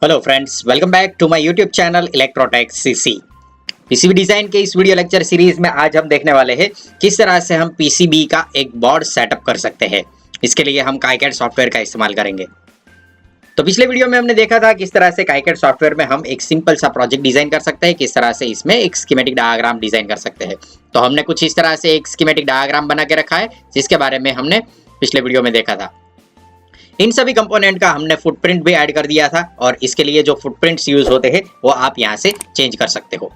Hello friends, welcome back to my YouTube channel Electrotech CC. PCB design के इस video lecture series में आज हम देखने वाले हैं किस तरह से हम पीसीबी का एक बोर्ड सेटअप कर सकते हैं। इसके लिए हम काइकेड सॉफ्टवेयर का इस्तेमाल करेंगे। तो पिछले वीडियो में हमने देखा था किस तरह से काइकेड सॉफ्टवेयर में हम एक सिंपल सा प्रोजेक्ट डिजाइन कर सकते हैं, किस तरह से इसमें एक स्कीमेटिक डायग्राम डिजाइन कर सकते हैं। तो हमने कुछ इस तरह से एक स्कीमेटिक डायग्राम बना के रखा है जिसके बारे में हमने पिछले वीडियो में देखा था। इन सभी कंपोनेंट का हमने फुटप्रिंट भी ऐड कर दिया था और इसके लिए जो फुटप्रिंट्स यूज होते हैं वो आप यहां से चेंज कर सकते हो।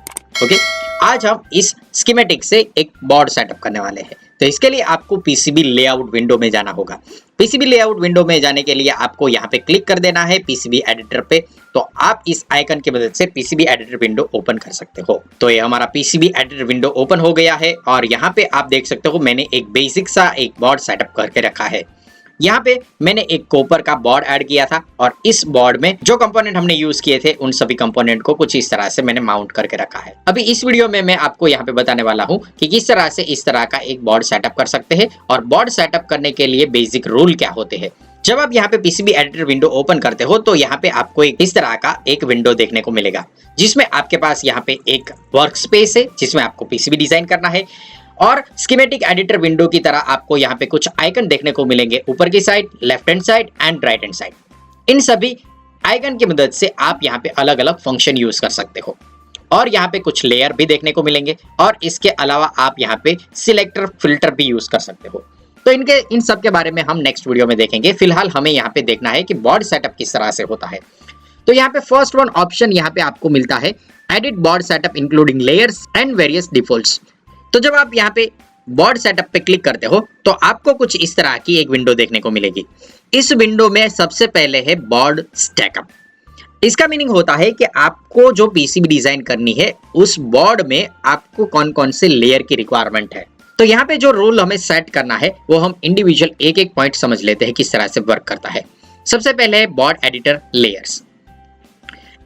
ओके, आज हम इस स्कीमेटिक से एक बोर्ड सेटअप करने वाले हैं। तो इसके लिए आपको पीसीबी लेआउट विंडो में जाना होगा। पीसीबी लेआउट विंडो में जाने के लिए आपको यहाँ पे क्लिक कर देना है पीसीबी एडिटर पे। तो आप इस आइकन की मदद से पीसीबी एडिटर विंडो ओपन कर सकते हो। तो ये हमारा पीसीबी एडिटर विंडो ओपन हो गया है और यहाँ पे आप देख सकते हो मैंने एक बेसिक सा एक बोर्ड सेटअप करके रखा है। यहाँ पे मैंने एक कॉपर का बोर्ड ऐड किया था और इस बोर्ड में जो कंपोनेंट हमने यूज किए थे उन सभी कंपोनेंट को कुछ इस तरह से मैंने माउंट करके रखा है। अभी इस वीडियो में मैं आपको यहाँ पे बताने वाला हूँ कि किस तरह से इस तरह का एक बोर्ड सेटअप कर सकते हैं और बोर्ड सेटअप करने के लिए बेसिक रूल क्या होते हैं। जब आप यहाँ पे पीसीबी एडिटर विंडो ओपन करते हो तो यहाँ पे आपको इस तरह का एक विंडो देखने को मिलेगा जिसमें आपके पास यहाँ पे एक वर्क स्पेस है जिसमें आपको पीसीबी डिजाइन करना है और स्कीमेटिक एडिटर विंडो की तरह आपको यहाँ पे कुछ आइकन देखने को मिलेंगे ऊपर की side, left hand side and right hand side. इन सभी आइकन की मदद से आप यहाँ पे अलग अलग फंक्शन यूज कर सकते हो और यहाँ पे कुछ लेयर भी देखने को मिलेंगे और इसके अलावा आप यहाँ पे सिलेक्टर फिल्टर भी यूज कर सकते हो। तो इन सब के बारे में हम नेक्स्ट वीडियो में देखेंगे। फिलहाल हमें यहाँ पे देखना है कि बोर्ड सेटअप किस तरह से होता है। तो यहाँ पे फर्स्ट वन ऑप्शन यहाँ पे आपको मिलता है edit board setup including layers and various defaults. तो जब आप यहाँ पे बोर्ड सेटअप पे क्लिक करते हो तो आपको कुछ इस तरह की एक विंडो देखने को मिलेगी। इस विंडो में सबसे पहले है बोर्ड स्टैकअप। इसका मीनिंग होता है कि आपको जो पीसीबी डिजाइन करनी है उस बोर्ड में आपको कौन कौन से लेयर की रिक्वायरमेंट है। तो यहाँ पे जो रूल हमें सेट करना है वो हम इंडिविजुअल एक एक पॉइंट समझ लेते हैं किस तरह से वर्क करता है। सबसे पहले है बोर्ड एडिटर लेयर्स।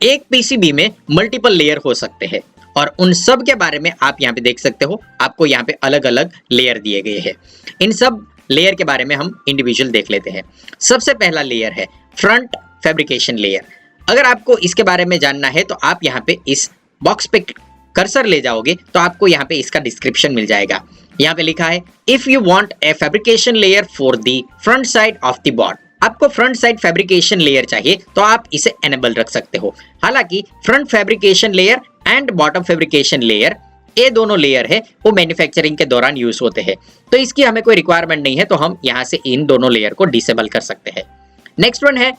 एक पीसीबी में मल्टीपल लेयर हो सकते हैं और उन सब के बारे में आप यहाँ पे देख सकते हो। आपको यहाँ पे अलग अलग लेयर दिए गए हैं। इन सब लेयर के बारे में हम इंडिविजुअल देख लेते हैं। सबसे पहला लेयर है फ्रंट फैब्रिकेशन लेयर। अगर आपको इसके बारे में जानना है तो आप यहाँ पे इस बॉक्स पे कर्सर ले जाओगे तो आपको यहाँ पे इसका डिस्क्रिप्शन मिल जाएगा। यहाँ पे लिखा है if you want a fabrication layer for the front side of the board. आपको फ्रंट साइड फैब्रिकेशन लेयर चाहिए तो आप इसे एनेबल रख सकते हो। हालांकि front fabrication layer and bottom fabrication layer ये दोनों लेयर है वो मैन्युफैक्चरिंग के दौरान यूज होते हैं तो इसकी हमें कोई रिक्वायरमेंट नहीं है। तो हम यहाँ से इन दोनों लेयर को डिसेबल कर सकते हैं। नेक्स्ट वन है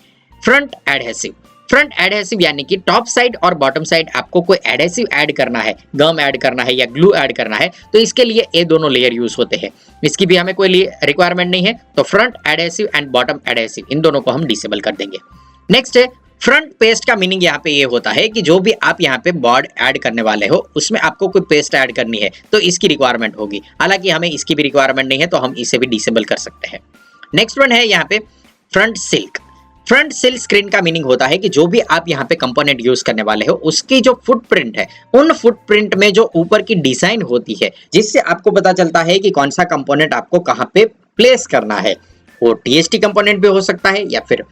फ्रंट एडहेसिव। फ्रंट एडहेसिव यानी कि टॉप साइड और बॉटम साइड आपको कोई एडहेसिव ऐड करना है, गम ऐड करना है या ग्लू ऐड करना है तो इसके लिए ये दोनों लेयर यूज होते हैं। इसकी भी हमें कोई रिक्वायरमेंट नहीं है तो front adhesive and bottom adhesive इन दोनों को हम डिसेबल कर देंगे। नेक्स्ट है फ्रंट पेस्ट। का मीनिंग यहाँ पे ये होता है कि जो भी आप यहाँ पे बोर्ड ऐड करने वाले हो उसमें आपको कोई पेस्ट ऐड करनी है तो इसकी रिक्वायरमेंट होगी। हालांकि हमें इसकी भी रिक्वायरमेंट नहीं है तो हम इसे भी डिसेबल कर सकते हैं। नेक्स्ट वन है यहाँ पे front silk. Front silk screen का मीनिंग होता है कि जो भी आप यहाँ पे कंपोनेंट यूज करने वाले हो उसकी जो फुटप्रिंट है उन फुटप्रिंट में जो ऊपर की डिजाइन होती है जिससे आपको पता चलता है कि कौन सा कंपोनेंट आपको कहाँ पे प्लेस करना है। वो टीएसटी कंपोनेंट भी हो सकता है या फिर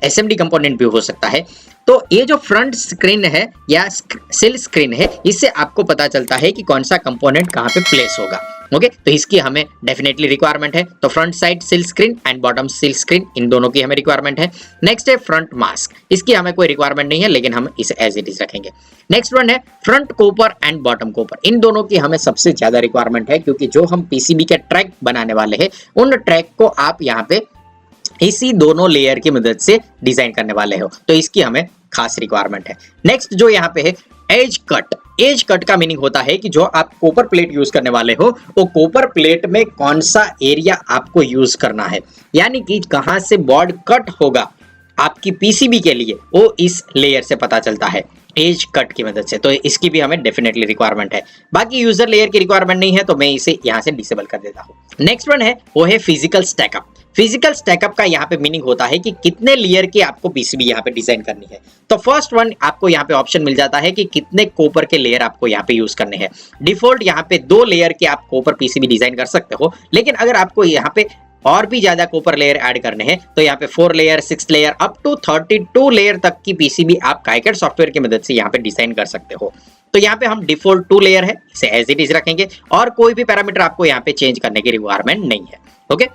एसएमडी कंपोनेंट भी हो सकता है। तो ये जो फ्रंट स्क्रीन है या सिल स्क्रीन है इससे आपको पता चलता है कि कौन सा कंपोनेंट कहाँ पे प्लेस होगा। ओके, तो इसकी हमें डेफिनेटली रिक्वायरमेंट है। तो फ्रंट साइड सिल स्क्रीन एंड बॉटम सिल स्क्रीन इन दोनों की हमें रिक्वायरमेंट है। नेक्स्ट है फ्रंट मास्क। इसकी हमें कोई रिक्वायरमेंट नहीं है लेकिन हम इसे एज इट इज रखेंगे। नेक्स्ट वन है फ्रंट कोपर एंड बॉटम कोपर। इन दोनों की हमें सबसे ज्यादा रिक्वायरमेंट है क्योंकि जो हम पीसीबी के ट्रैक बनाने वाले हैं उन ट्रैक को आप यहाँ पे इसी दोनों लेयर की मदद से डिजाइन करने वाले हो तो इसकी हमें खास रिक्वायरमेंट है। नेक्स्ट जो यहाँ पे है एज कट। एज कट का मीनिंग होता है कि जो आप कॉपर प्लेट यूज करने वाले हो वो कॉपर प्लेट में कौन सा एरिया आपको यूज करना है, यानी कि कहां से बोर्ड कट होगा आपकी पीसीबी के लिए वो इस लेयर से पता चलता है एज कट की मदद से। तो इसकी भी हमें डेफिनेटली रिक्वायरमेंट है। बाकी यूजर लेयर की रिक्वायरमेंट नहीं है तो मैं इसे यहाँ से डिसेबल कर देता हूँ। नेक्स्ट वन है वो है फिजिकल स्टैकअप। फिजिकल स्टैकअप का यहाँ पे मीनिंग होता है कि कितने लेयर की आपको पीसीबी यहाँ पे डिजाइन करनी है। तो फर्स्ट वन आपको यहाँ पे ऑप्शन मिल जाता है कि कितने कॉपर के लेयर आपको यहाँ पे यूज करने हैं। डिफॉल्ट यहाँ पे 2 लेयर के आप कॉपर पीसीबी डिजाइन कर सकते हो लेकिन अगर आपको यहाँ पे और भी ज्यादा कॉपर लेयर ऐड करने हैं तो यहाँ पे 4 layer 6 layer up to 32 layer तक की पीसीबी आप काइकेड सॉफ्टवेयर की मदद से यहाँ पे डिजाइन कर सकते हो। तो यहाँ पे हम डिफॉल्ट 2 लेयर है, इसे एज इट इज रखेंगे और कोई भी पैरामीटर आपको यहाँ पे चेंज करने की रिक्वायरमेंट नहीं है। ओके,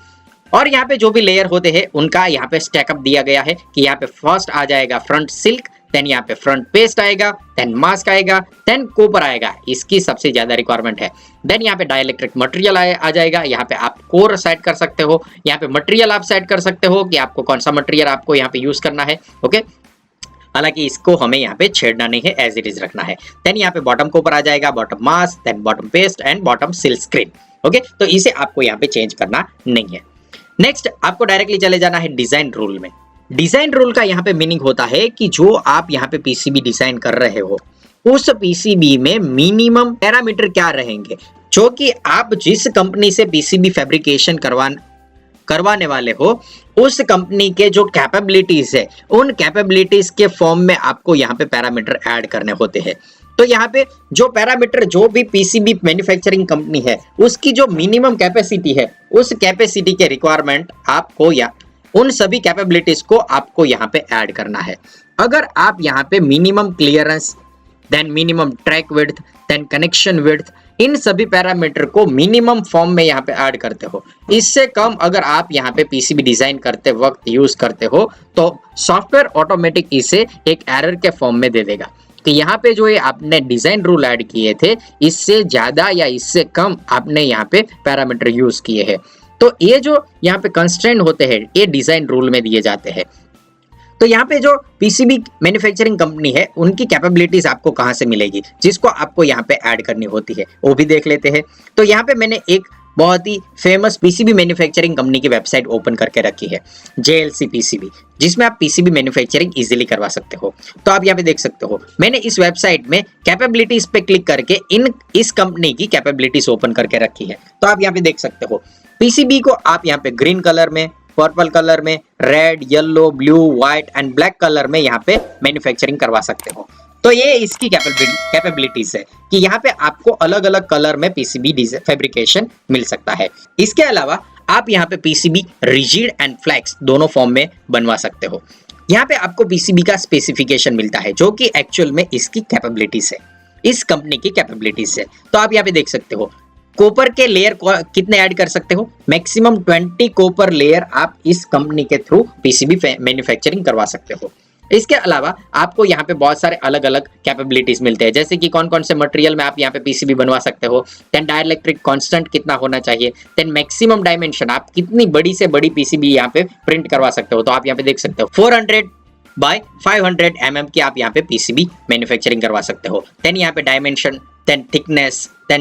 और यहाँ पे जो भी लेयर होते हैं उनका यहाँ पे स्टैकअप दिया गया है कि यहाँ पे फर्स्ट आ जाएगा फ्रंट सिल्क, देन यहाँ पे फ्रंट पेस्ट आएगा, देन मास्क आएगा, देन कॉपर आएगा, इसकी सबसे ज्यादा रिक्वायरमेंट है। देन यहाँ पे डाइलेक्ट्रिक मटेरियल आ जाएगा, यहाँ पे आप कोर सेट कर सकते हो, यहाँ पे मटेरियल आप सेट कर सकते हो कि आपको कौन सा मटेरियल आपको यहाँ पे यूज करना है। ओके, हालांकि इसको हमें यहाँ पे छेड़ना नहीं है, एज इट इज रखना है। देन यहाँ पे बॉटम कॉपर आ जाएगा, bottom mask, then bottom paste and bottom silk screen. Okay, तो इसे आपको यहाँ पे चेंज करना नहीं है। नेक्स्ट आपको डायरेक्टली चले जाना है डिजाइन रूल में। डिजाइन रूल का यहाँ पे मीनिंग होता है कि जो आप यहाँ पे पीसीबी डिजाइन कर रहे हो उस पीसीबी में मिनिमम पैरामीटर क्या रहेंगे, जो कि आप जिस कंपनी से पीसीबी फैब्रिकेशन करवाने वाले हो उस कंपनी के जो कैपेबिलिटीज है उन कैपेबिलिटीज के फॉर्म में आपको यहाँ पे पैरामीटर ऐड करने होते हैं। तो यहाँ पे जो पैरामीटर जो भी पीसीबी मैन्युफैक्चरिंग कंपनी है उसकी जो मिनिमम कैपेसिटी है उस कैपेसिटी के रिक्वायरमेंट आपको या उन सभी कैपेबिलिटीज को आपको यहाँ पे ऐड करना है। अगर आप यहाँ पे minimum clearance, then minimum track width, then connection width, इन सभी पैरामीटर को मिनिमम फॉर्म में यहाँ पे ऐड करते हो, इससे कम अगर आप यहाँ पे पीसीबी डिजाइन करते वक्त यूज करते हो तो सॉफ्टवेयर ऑटोमेटिक इसे एक एरर के फॉर्म में दे देगा कि यहाँ पे जो ये आपने डिजाइन रूल ऐड किए थे इससे ज्यादा या इससे कम आपने यहाँ पे पैरामीटर यूज किए हैं। तो ये जो यहाँ पे कंस्ट्रेंट होते हैं ये डिजाइन रूल में दिए जाते हैं। तो यहाँ पे जो पीसीबी मैन्युफैक्चरिंग कंपनी है उनकी कैपेबिलिटीज आपको कहाँ से मिलेगी जिसको आपको यहाँ पे ऐड करनी होती है वो भी देख लेते हैं। तो यहाँ पे मैंने एक बहुत ही फेमस पीसीबी मैन्युफैक्चरिंग कंपनी की वेबसाइट ओपन करके रखी है, JLC PCB, जिसमें आप पीसीबी मैन्युफैक्चरिंग इजीली करवा सकते हो। तो आप यहाँ पे देख सकते हो मैंने इस वेबसाइट में कैपेबिलिटीज पे क्लिक करके इस कंपनी की कैपेबिलिटीज ओपन करके रखी है। तो आप यहाँ पे देख सकते हो पीसीबी को आप यहाँ पे ग्रीन कलर में, पर्पल कलर में, red, yellow, blue, white and black colour में यहाँ पे मैन्युफैक्चरिंग करवा सकते हो। तो ये इसकी कैपेबिलिटीज है कि यहाँ पे आपको अलग अलग कलर में पीसीबी फैब्रिकेशन मिल सकता है। इसके अलावा आप यहाँ पे पीसीबी रिजिड एंड फ्लेक्स दोनों फॉर्म में बनवा सकते हो। यहाँ पे आपको पीसीबी का स्पेसिफिकेशन मिलता है जो कि एक्चुअल में इसकी कैपेबिलिटीज है, इस कंपनी की कैपेबिलिटीज है। तो आप यहाँ पे देख सकते हो कॉपर के लेयर कितने ऐड कर सकते हो, मैक्सिमम 20 कॉपर लेयर आप इस कंपनी के थ्रू पीसीबी मैन्युफैक्चरिंग करवा सकते हो। इसके अलावा आपको यहाँ पे बहुत सारे अलग अलग कैपेबिलिटीज मिलते हैं, जैसे कि कौन कौन से मटेरियल में आप यहाँ पे पीसीबी बनवा सकते हो, देन डाइलेक्ट्रिक कांस्टेंट कितना होना चाहिए, देन मैक्सिमम डायमेंशन आप कितनी बड़ी से बड़ी पीसीबी यहाँ पे प्रिंट करवा सकते हो। तो आप यहाँ पे देख सकते हो 400 बाय 500 mm की आप यहाँ पे पीसीबी मैन्युफैक्चरिंग करवा सकते हो। देन यहाँ पे डायमेंशन, देन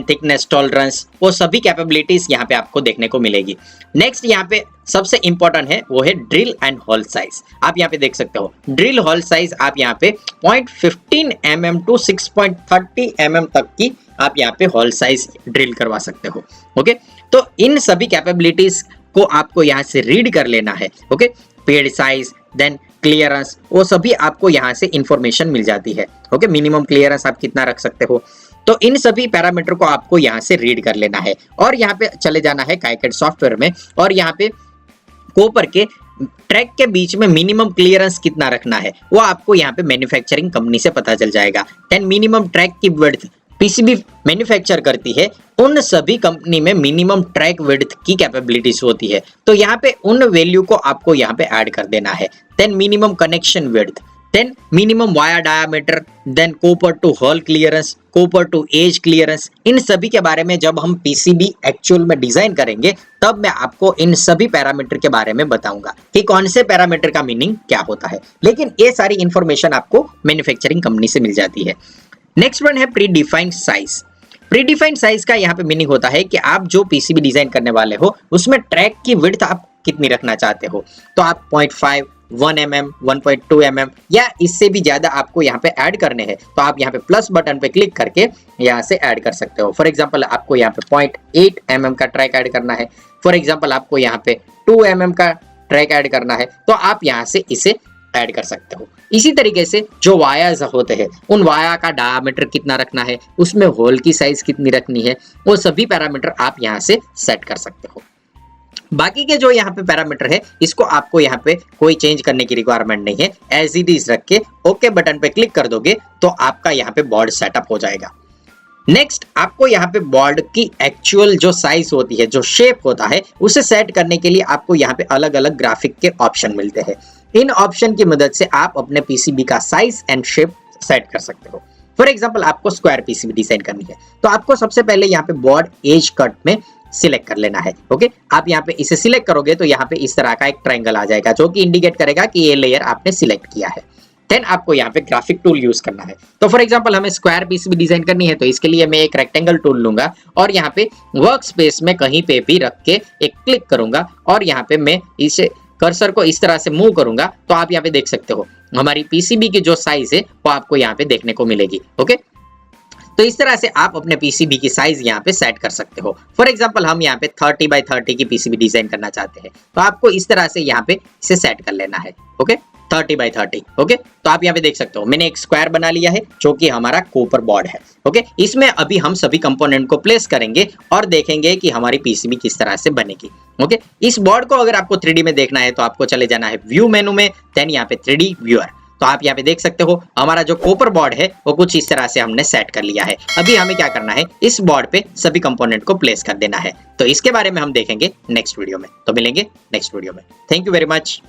थिकनेस टॉलरेंस, वो सभी कैपेबिलिटीज यहाँ पे आपको देखने को मिलेगी। नेक्स्ट यहाँ पे सबसे इंपॉर्टेंट है वो है ड्रिल एंड होल साइज। आप यहाँ पे देख सकते हो ड्रिल होल साइज आप यहाँ पे 0.15 mm टू 6.30 mm तक की आप यहाँ पे होल साइज ड्रिल करवा सकते हो। ओके, तो इन सभी कैपेबिलिटीज को आपको यहाँ से रीड कर लेना है। Okay, pad size, then clearance, वो सभी आपको यहाँ से इंफॉर्मेशन मिल जाती है। ओके, मिनिमम क्लियरेंस आप कितना रख सकते हो, तो इन सभी पैरामीटर को आपको यहाँ से रीड कर लेना है और यहाँ पे चले जाना है काइकेड सॉफ्टवेयर में और यहाँ पे कॉपर के ट्रैक के बीच में मिनिमम क्लियरेंस कितना रखना है वो आपको यहाँ पे मैन्युफैक्चरिंग कंपनी से पता चल जाएगा। देन मिनिमम ट्रैक की विड्थ पीसीबी मैन्युफैक्चर करती है उन सभी कंपनी में मिनिमम ट्रैक विड्थ की कैपेबिलिटीज होती है, तो यहाँ पे उन वैल्यू को आपको यहाँ पे ऐड कर देना है। Then minimum connection width, then minimum wire diameter, then copper to hole clearance, copper to edge clearance, इन सभी के बारे में जब हम पीसीबी एक्चुअल में डिजाइन करेंगे तब मैं आपको इन सभी पैरामीटर के बारे में बताऊंगा कि कौन से पैरामीटर का मीनिंग क्या होता है, लेकिन ये सारी इंफॉर्मेशन आपको मैन्युफैक्चरिंग कंपनी से मिल जाती है। नेक्स्ट वन है pre defined size. Pre defined size का यहाँ पे मीनिंग होता है कि आप जो पीसीबी डिजाइन करने वाले हो उसमें ट्रैक की विड्थ आप कितनी रखना चाहते हो, तो आप 0.5, 1 mm, 1.2 mm या इससे भी ज्यादा आपको यहाँ पे ऐड करने हैं, तो आप यहाँ पे प्लस बटन पे क्लिक करके यहाँ से ऐड कर सकते हो। फॉर एग्जांपल आपको यहाँ पे 0.8 mm का ट्रैक ऐड करना है, फॉर एग्जांपल आपको यहाँ पे 2 mm का ट्रैक ऐड करना है, तो आप यहाँ से इसे ऐड कर सकते हो। इसी तरीके से जो वायर्स होते हैं उन वायर का डायामीटर कितना रखना है, उसमें होल की साइज कितनी रखनी है, वो सभी पैरामीटर आप यहाँ से सेट कर सकते हो। बाकी के जो यहाँ पे पैरामीटर है इसको आपको यहाँ पे कोई चेंज करने की रिक्वायरमेंट नहीं है, एज इट इज रख के ओके बटन पे क्लिक कर दोगे तो आपका यहाँ पे बोर्ड सेटअप हो जाएगा। नेक्स्ट आपको यहाँ पे बोर्ड की एक्चुअल जो साइज होती है, जो शेप होता है, उसे सेट करने के लिए आपको यहाँ पे अलग अलग ग्राफिक के ऑप्शन मिलते हैं। इन ऑप्शन की मदद से आप अपने पीसीबी का साइज एंड शेप सेट कर सकते हो। फॉर एग्जाम्पल आपको स्क्वायर पीसीबी डिजाइन करनी है तो आपको सबसे पहले यहाँ पे बोर्ड एज कट में सिलेक्ट कर लेना है। ओके, आप यहाँ पे इसे सिलेक्ट करोगे तो यहाँ पे इस तरह का एक ट्रायंगल आ जाएगा जो कि इंडिकेट करेगा कि ये लेयर आपने सिलेक्ट किया है। देन आपको यहाँ पे ग्राफिक टूल यूज करना है। तो फॉर एग्जांपल हमें स्क्वायर पीसीबी डिजाइन करनी है तो इसके लिए मैं एक रेक्टेंगल टूल लूंगा और यहाँ पे वर्क स्पेस में कहीं पे भी रख के एक क्लिक करूंगा और यहाँ पे मैं इसे कर्सर को इस तरह से मूव करूंगा तो आप यहाँ पे देख सकते हो हमारी पीसीबी की जो साइज है वो आपको यहाँ पे देखने को मिलेगी। ओके, तो इस तरह से आप अपने पीसीबी की साइज यहाँ पे सेट कर सकते हो। फॉर एग्जांपल हम यहाँ पे 30 बाय 30 की पीसीबी डिजाइन करना चाहते हैं तो आपको इस तरह से यहाँ पे इसे सेट कर लेना है। Okay, 30 bye 30। ओके, तो आप यहाँ पे देख सकते हो मैंने एक स्क्वायर बना लिया है जो कि हमारा कॉपर बोर्ड है। ओके, इसमें अभी हम सभी कंपोनेंट को प्लेस करेंगे और देखेंगे कि हमारी पीसीबी किस तरह से बनेगी। ओके, इस बोर्ड को अगर आपको 3D में देखना है तो आपको चले जाना है व्यू मेनू में, देन यहाँ पे 3D व्यूअर। तो आप यहाँ पे देख सकते हो हमारा जो कॉपर बोर्ड है वो कुछ इस तरह से हमने सेट कर लिया है। अभी हमें क्या करना है, इस बोर्ड पे सभी कंपोनेंट को प्लेस कर देना है। तो इसके बारे में हम देखेंगे नेक्स्ट वीडियो में। तो मिलेंगे नेक्स्ट वीडियो में। Thank you very much.